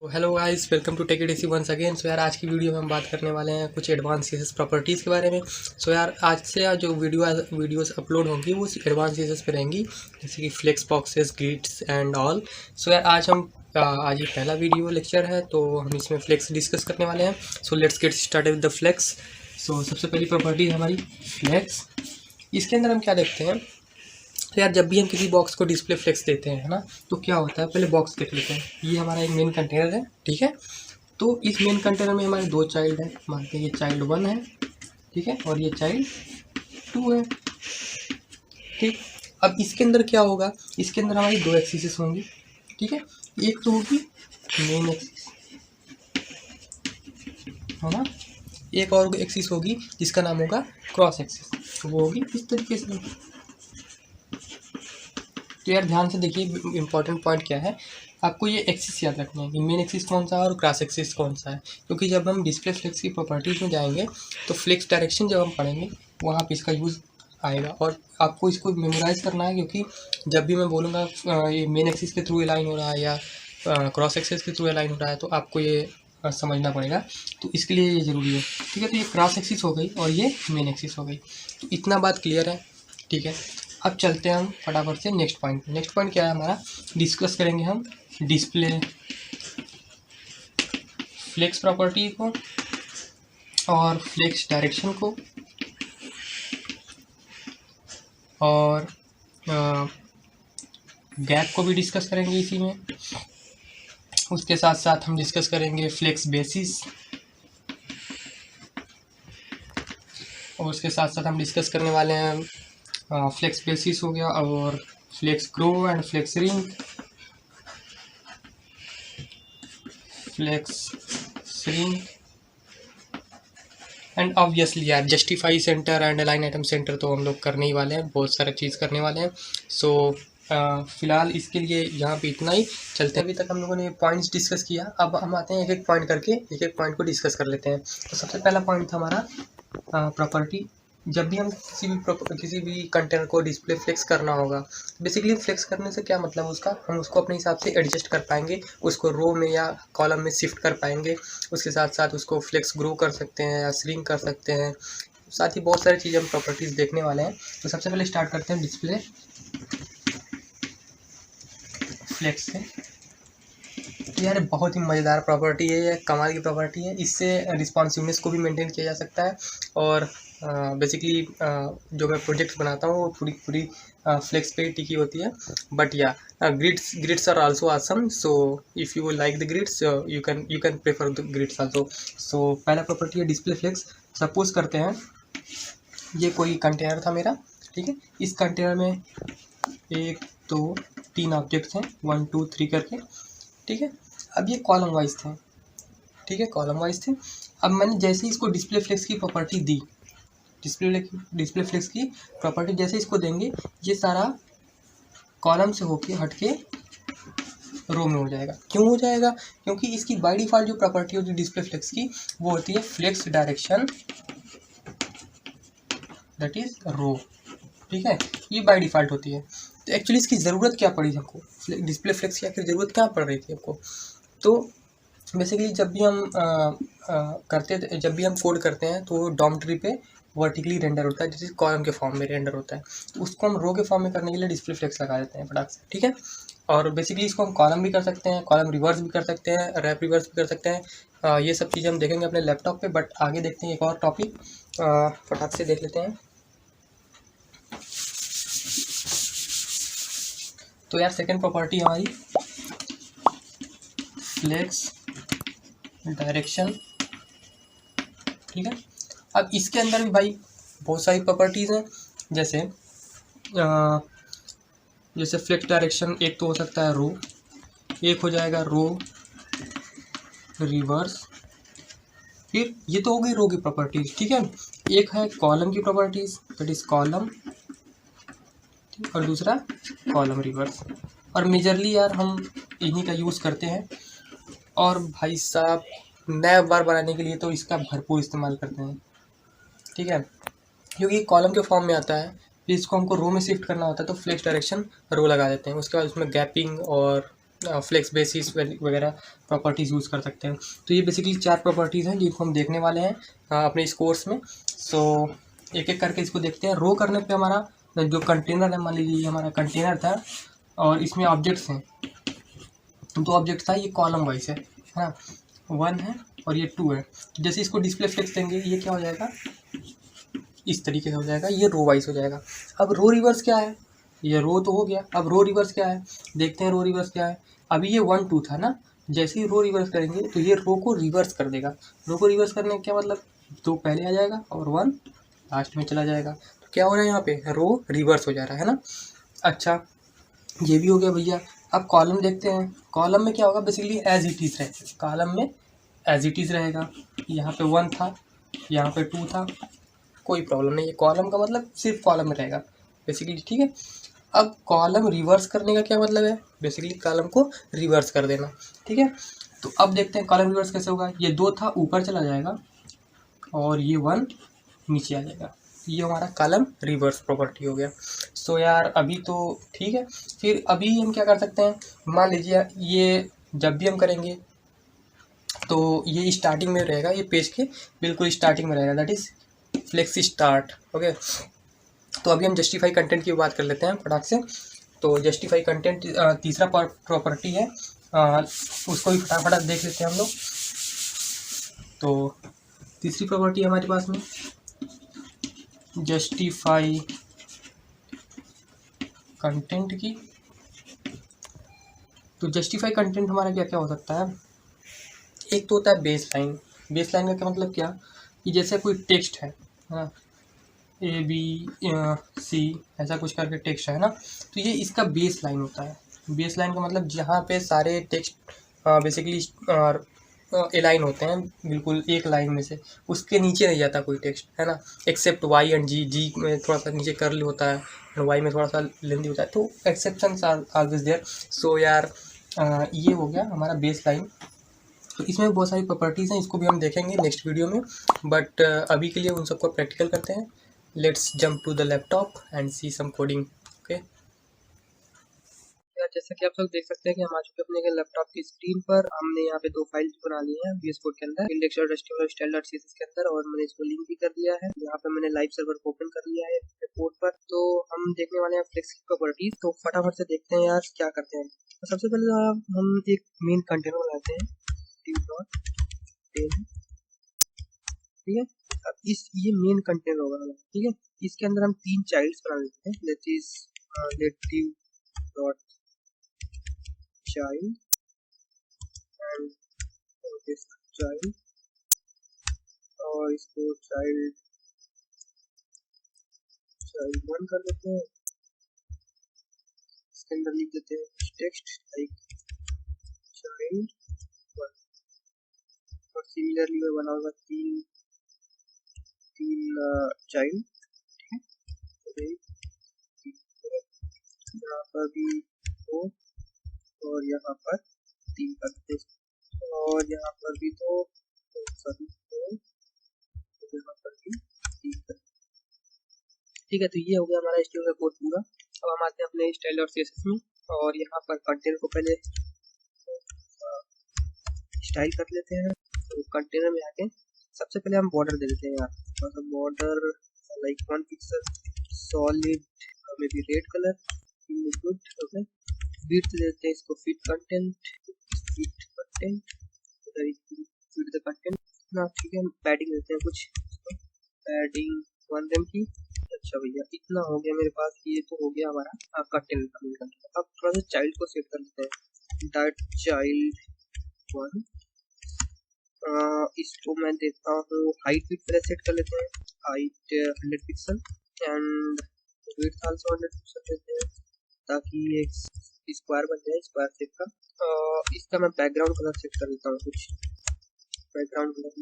Hello guys, welcome to take it easy once again. So यार, आज की video में हम बात करने वाले हैं कुछ एडवांस सीएसएस प्रॉपर्टीज़ के बारे में। सो यार, आज से जो वीडियोस अपलोड होंगी वो एडवांस सीएसएस पे रहेंगी, जैसे कि flex boxes, grids and all. So यार, आज ये पहला वीडियो लेक्चर है, तो हम इसमें फ्लेक्स डिस्कस करने वाले हैं। So let's get started with the flex. So सबसे पहली प्रॉपर्टी है हमारी फ्लेक्स। इसके अंदर हम क्या देखते हैं, तो यार जब भी हम किसी बॉक्स को डिस्प्ले फ्लेक्स देते हैं, है ना, तो क्या होता है, पहले बॉक्स देख लेते हैं। ये हमारा एक मेन कंटेनर है, ठीक है। तो इस मेन कंटेनर में हमारे दो चाइल्ड हैं, मानते हैं ये चाइल्ड 1 है, ठीक है, और ये चाइल्ड 2 है, ठीक। अब इसके अंदर क्या होगा, इसके अंदर हमारी दो एक्सिस होंगी, ठीक है। एक तो होगी मेन एक्सिस, है ना, एक और एक्सिस होगी जिसका नाम होगा क्रॉस एक्सिस, वो होगी इस तरीके से। तो यार ध्यान से देखिए, इंपॉर्टेंट पॉइंट क्या है, आपको ये एक्सिस याद रखना है कि मेन एक्सिस कौन सा है और क्रॉस एक्सिस कौन सा है। क्योंकि जब हम डिस्प्ले फ्लेक्स की प्रॉपर्टीज़ में जाएंगे तो फ्लेक्स डायरेक्शन जब हम पढ़ेंगे वहाँ पे इसका यूज़ आएगा, और आपको इसको मेमोराइज़ करना है। क्योंकि जब भी मैं बोलूँगा ये मेन एक्सिस के थ्रू अलाइन हो रहा है या क्रॉस एक्सिस के थ्रू अलाइन हो रहा है, तो आपको ये समझना पड़ेगा। तो इसके लिए ये ज़रूरी है, ठीक है। तो ये क्रॉस एक्सिस हो गई और ये मेन एक्सिस हो गई, तो इतना बात क्लियर है, ठीक है। अब चलते हैं हम फटाफट से नेक्स्ट पॉइंट। नेक्स्ट पॉइंट क्या है हमारा, डिस्कस करेंगे हम डिस्प्ले फ्लेक्स प्रॉपर्टी को और फ्लेक्स डायरेक्शन को, और गैप को भी डिस्कस करेंगे इसी में। उसके साथ साथ हम डिस्कस करेंगे फ्लेक्स बेसिस, और उसके साथ साथ हम डिस्कस करने वाले हैं फ्लेक्स बेसिस हो गया, और flex grow and flex ring, flex ring and obviously यार justify centre and align item centre तो हम लोग करने ही वाले हैं, बहुत सारा चीज़ करने वाले हैं। सो फिलहाल इसके लिए यहाँ पे इतना ही। चलते हैं, अभी तक हम लोगों ने पॉइंट्स डिस्कस किया, अब हम आते हैं एक एक पॉइंट करके, एक एक पॉइंट को डिस्कस कर लेते हैं। तो सबसे पहला पॉइंट था हमारा प्रॉपर्टी। जब भी हम किसी भी कंटेनर को डिस्प्ले फ्लेक्स करना होगा, बेसिकली फ्लेक्स करने से क्या मतलब उसका, हम उसको अपने हिसाब से एडजस्ट कर पाएंगे, उसको रो में या कॉलम में शिफ्ट कर पाएंगे। उसके साथ साथ उसको फ्लेक्स ग्रो कर सकते हैं या श्रिंक कर सकते हैं, साथ ही बहुत सारी चीज़ें हम प्रॉपर्टीज़ देखने वाले हैं। तो सबसे पहले स्टार्ट करते हैं डिस्प्ले फ्लेक्स से। तो यार बहुत ही मज़ेदार प्रॉपर्टी है, ये कमाल की प्रॉपर्टी है। इससे रिस्पॉन्सिवनेस को भी मेंटेन किया जा सकता है, और बेसिकली जो मैं प्रोजेक्ट्स बनाता हूँ वो पूरी फ्लेक्स पे ही टिकी होती है। बट या grids are also awesome, so if you like the grids you can prefer the grids also. So पहला प्रॉपर्टी है डिस्प्ले फ्लेक्स। सपोज करते हैं ये कोई कंटेनर था मेरा, ठीक है। इस कंटेनर में 1 2 3 ऑब्जेक्ट्स हैं, 1 2 3 करके, ठीक है। अब ये कॉलम वाइज थे, ठीक है, कॉलम वाइज थे। अब मैंने जैसे ही इसको डिस्प्ले फ्लेक्स की प्रॉपर्टी दी, डिस्प्ले फ्लेक्स की प्रॉपर्टी जैसे इसको देंगे, ये सारा कॉलम से होके हट के रो में हो जाएगा। क्यों हो जाएगा, क्योंकि इसकी बाय डिफ़ॉल्ट जो प्रॉपर्टी होती है डिस्प्ले फ्लेक्स की, वो होती है फ्लेक्स डायरेक्शन दैट इज रो, ठीक है। ये बाय डिफ़ॉल्ट होती है। तो एक्चुअली इसकी ज़रूरत क्या पड़ी हमको, डिस्प्ले फ्लेक्स की आखिर ज़रूरत क्या पड़ रही थी हमको। तो बेसिकली जब भी हम जब भी हम कोड करते हैं तो डॉम ट्री पे वर्टिकली रेंडर होता है, जैसे कॉलम के फॉर्म में रेंडर होता है। तो उसको हम रो के फॉर्म में करने के लिए डिस्प्ले फ्लेक्स लगा देते हैं फटाक से, ठीक है। और बेसिकली इसको हम कॉलम भी कर सकते हैं, कॉलम रिवर्स भी कर सकते हैं, रैप रिवर्स भी कर सकते हैं। ये सब चीज़ें हम देखेंगे अपने लैपटॉप पे, बट आगे देखते हैं एक और टॉपिक, फटाक से देख लेते हैं। तो यार सेकेंड प्रॉपर्टी हमारी फ्लेक्स डायरेक्शन, ठीक है। अब इसके अंदर भी भाई बहुत सारी प्रॉपर्टीज़ हैं, जैसे फ्लेक्स डायरेक्शन एक तो हो सकता है रो, एक हो जाएगा रो रिवर्स, फिर ये तो हो गई रो की प्रॉपर्टीज़, ठीक है। एक है कॉलम की प्रॉपर्टीज़, दैट इज कॉलम, और दूसरा कॉलम रिवर्स। और मेजरली यार हम इन्हीं का यूज़ करते हैं, और भाई साहब नया बार बनाने के लिए तो इसका भरपूर इस्तेमाल करते हैं, ठीक है। क्योंकि कॉलम के फॉर्म में आता है, फिर इसको हमको रो में शिफ्ट करना होता है, तो फ्लेक्स डायरेक्शन रो लगा देते हैं। उसके बाद उसमें गैपिंग और फ्लेक्स बेसिस वगैरह प्रॉपर्टीज़ यूज़ कर सकते हैं। तो ये बेसिकली 4 प्रॉपर्टीज़ हैं जिनको हम देखने वाले हैं अपने इस कोर्स में। सो एक एक करके इसको देखते हैं। रो करने पे हमारा जो कंटेनर है, मान लीजिए हमारा कंटेनर था और इसमें ऑब्जेक्ट्स हैं, 2 ऑब्जेक्ट था, ये कॉलम वाइज है ना, 1 है और ये 2 है। तो जैसे इसको डिस्प्ले फ्लेक्स देंगे ये क्या हो जाएगा, इस तरीके से हो जाएगा, ये रो वाइज हो जाएगा। अब रो रिवर्स क्या है, ये रो तो हो गया, अब रो रिवर्स क्या है, देखते हैं रो रिवर्स क्या है। अभी ये 1 2 था ना, जैसे ही रो रिवर्स करेंगे तो ये रो को रिवर्स कर देगा। रो को रिवर्स करने का क्या मतलब, 2 पहले आ जाएगा और 1 लास्ट में चला जाएगा। तो क्या हो रहा है यहाँ पे, रो रिवर्स हो जा रहा है ना। अच्छा, ये भी हो गया भैया। अब कॉलम देखते हैं, कॉलम में क्या होगा, बेसिकली एज इट इज़ रहेगा, कॉलम में एज इट इज़ रहेगा। यहाँ पे 1 था, यहाँ पे 2 था, कोई प्रॉब्लम नहीं है, कॉलम का मतलब सिर्फ कॉलम में रहेगा बेसिकली, ठीक है। अब कॉलम रिवर्स करने का क्या मतलब है, बेसिकली कॉलम को रिवर्स कर देना, ठीक है। तो अब देखते हैं कॉलम रिवर्स कैसे होगा। ये 2 था, ऊपर चला जाएगा और ये 1 नीचे आ जाएगा। ये हमारा कॉलम रिवर्स प्रॉपर्टी हो गया। सो यार अभी तो ठीक है। फिर अभी हम क्या कर सकते हैं, मान लीजिए ये जब भी हम करेंगे तो ये स्टार्टिंग में रहेगा, ये पेज के बिल्कुल स्टार्टिंग में रहेगा, that is flexi start. Okay, तो अभी हम जस्टिफाई कंटेंट की बात कर लेते हैं फटाक से। तो जस्टिफाई कंटेंट तीसरा प्रॉपर्टी है, उसको भी फटाफट देख लेते हैं हम लोग। तो तीसरी प्रॉपर्टी हमारे पास में जस्टिफाई कंटेंट की। तो जस्टिफाई कंटेंट हमारा क्या क्या हो सकता है, एक तो होता है बेस लाइन। बेस लाइन का क्या मतलब, क्या कि जैसे कोई टेक्स्ट है ना, ABC ऐसा कुछ करके टेक्स्ट है ना, तो ये इसका बेस लाइन होता है। बेस लाइन का मतलब जहाँ पे सारे टेक्स्ट बेसिकली एलाइन होते हैं बिल्कुल एक लाइन में से, उसके नीचे नहीं जाता कोई टेक्स्ट, है ना, एक्सेप्ट वाई एंड जी। जी में थोड़ा सा नीचे कर्ल होता है और वाई में थोड़ा सा लेंदी होता है, तो एक्सेप्शन आर ऑलवेज देयर। सो यार ये हो गया हमारा बेस लाइन। तो इसमें बहुत सारी प्रॉपर्टीज़ हैं, इसको भी हम देखेंगे नेक्स्ट वीडियो में, बट अभी के लिए उन सबको प्रैक्टिकल करते हैं। Let's jump to the laptop and see some coding. Okay यार, जैसा कि आप लोग देख सकते हैं कि हम आ चुके अपने लैपटॉप की स्क्रीन पर। हमने यहाँ पे 2 फाइल बना ली हैं VS कोड के अंदर, index.html और style.css के अंदर, और मैंने इसको लिंक भी कर दिया है। यहाँ पे मैंने लाइव सर्वर को ओपन कर लिया है पोर्ट पर। तो हम देखने वाले हैं फ्लेक्स की प्रॉपर्टीज। तो फटाफट से देखते हैं यार क्या करते हैं। तो सबसे पहले हम एक मेन कंटेनर बनाते हैं, ठीक है। अब ये मेन कंटेनर होगा हमारा, ठीक है। इसके अंदर हम 3 चाइल्ड्स बना देते हैं, that is let div dot child and this child, और इसको चाइल्ड 1 कर देते हैं। इसके अंदर लिख देते हैं टेक्स्ट लाइक चाइल्ड 1, और सिमिलरली मैं बनाऊंगा 3 चाइल्ड, ठीक है। यहाँ पर भी 2 और यहाँ पर 3 कर देते हैं, और यहाँ पर भी 2 सॉरी 2, यहाँ पर भी 3 कर, ठीक है। तो ये हो गया हमारा HTML का कोड पूरा। अब हम आते हैं अपने स्टाइल और CSS में, और यहाँ पर कंटेनर को पहले स्टाइल कर लेते हैं। तो कंटेनर में आके सबसे पहले हम बॉर्डर दे देते हैं यार, मतलब बॉर्डर लाइक 1 पिक्सल सॉलिड में भी red colour, good, okay. Width देते हैं इसको fit content, fit the content ना, ठीक है। पैडिंग देते हैं कुछ, पैडिंग 1 एम की। अच्छा भैया, इतना हो गया मेरे पास, ये तो हो गया हमारा कंटेंट। अब थोड़ा सा चाइल्ड को सेट कर लेते हैं, दैट चाइल्ड 1। इसको मैं देता हूँ हाइट भी पहले सेट कर लेते हैं, height 100 pixel and width also 100 pixel देते हैं, ताकि एक स्क्वायर बन जाए, स्क्वायर शेप का। इसका मैं बैकग्राउंड कलर सेट कर लेता हूँ, कुछ बैकग्राउंड कलर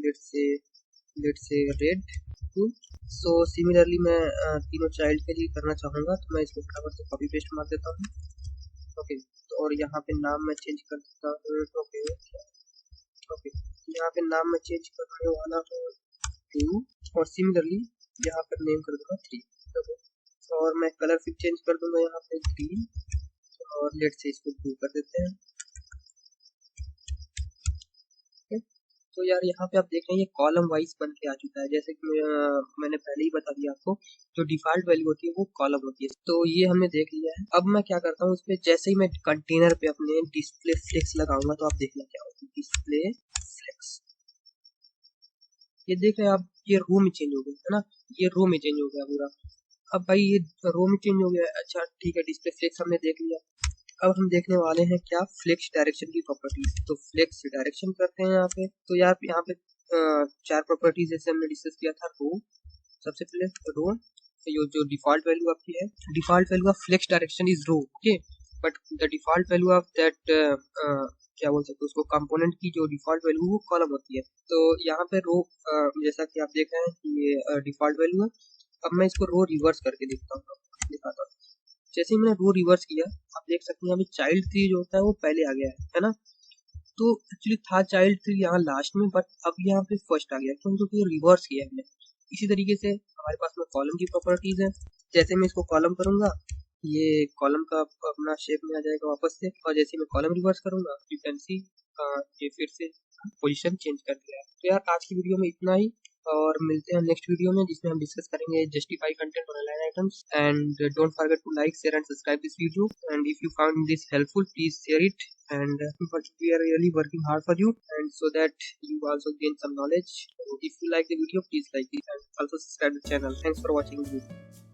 लेट से रेड टू। सो सिमिलरली मैं तीनों चाइल्ड के लिए करना चाहूँगा, तो मैं इसको फटाफट से कॉपी पेस्ट मार देता हूँ, ओके। तो और यहाँ पे नाम मैं चेंज कर देता हूँ, ओके। यहाँ पे नाम मैं चेंज करने वाला हूँ 2, और सिमिलरली यहाँ पर नेम कर दूंगा 3, ओके। और मैं कलर फिर चेंज कर दूंगा यहाँ पे ग्रीन, और लेट से इसको ब्लू कर देते हैं, तो यार यहाँ पे आप देख रहे हैं ये कॉलम वाइज बन के आ चुका है, जैसे कि मैंने पहले ही बता दिया आपको, जो डिफॉल्ट वैल्यू होती है वो कॉलम होती है। तो ये हमने देख लिया है। अब मैं क्या करता हूँ, उस पर जैसे ही मैं कंटेनर पे अपने डिस्प्ले फ्लेक्स लगाऊंगा तो आप देखना क्या होगा, डिस्प्ले फ्लेक्स, ये देख रहे हैं आप, ये रो में चेंज हो गया है ना, ये रो में चेंज हो गया पूरा। अब भाई ये रो में चेंज हो गया, अच्छा ठीक है, डिस्प्ले फ्लेक्स हमने देख लिया। अब हम देखने वाले हैं क्या, फ्लेक्स डायरेक्शन की प्रॉपर्टीज। तो फ्लेक्स डायरेक्शन करते हैं यहाँ पे। तो यार यहाँ पे चार प्रॉपर्टीज जैसे हमने डिस्कस किया था। रो, सबसे पहले रो, ये जो डिफॉल्ट वैल्यू आपकी है, default value of flex direction is row, okay, but the default value of that क्या बोल सकते हैं उसको, कंपोनेंट की जो डिफॉल्ट वैल्यू वो कॉलम होती है। तो यहाँ पे रो, जैसा कि आप देख रहे हैं कि ये डिफॉल्ट वैल्यू है। अब मैं इसको रो रिवर्स करके दिखाता हूँ। जैसे ही मैंने रो रिवर्स किया, आप देख सकते हैं अभी चाइल्ड ट्री जो होता है वो पहले आ गया है ना। तो एक्चुअली था चाइल्ड ट्री यहाँ लास्ट में, बट अब यहाँ पे फर्स्ट आ गया क्योंकि रिवर्स किया हमने। इसी तरीके से हमारे पास में कॉलम की प्रॉपर्टीज है। जैसे मैं इसको कॉलम करूंगा, ये कॉलम का अपना शेप में आ जाएगा वापस से, और जैसे मैं कॉलम रिवर्स करूंगा यू कैन सी ये फिर से पोजीशन चेंज कर दिया है। तो यार आज की वीडियो में इतना ही, और मिलते हैं नेक्स्ट वीडियो में जिसमें हम डिस्कस करेंगे जस्टिफाई कंटेंट और align items. And don't forget to like, share and subscribe this video, and if you found this helpful please share it, and but we are really working hard for you, and so that you also gain some knowledge. If you like the video, please like it and also subscribe the channel. Thanks for watching the video.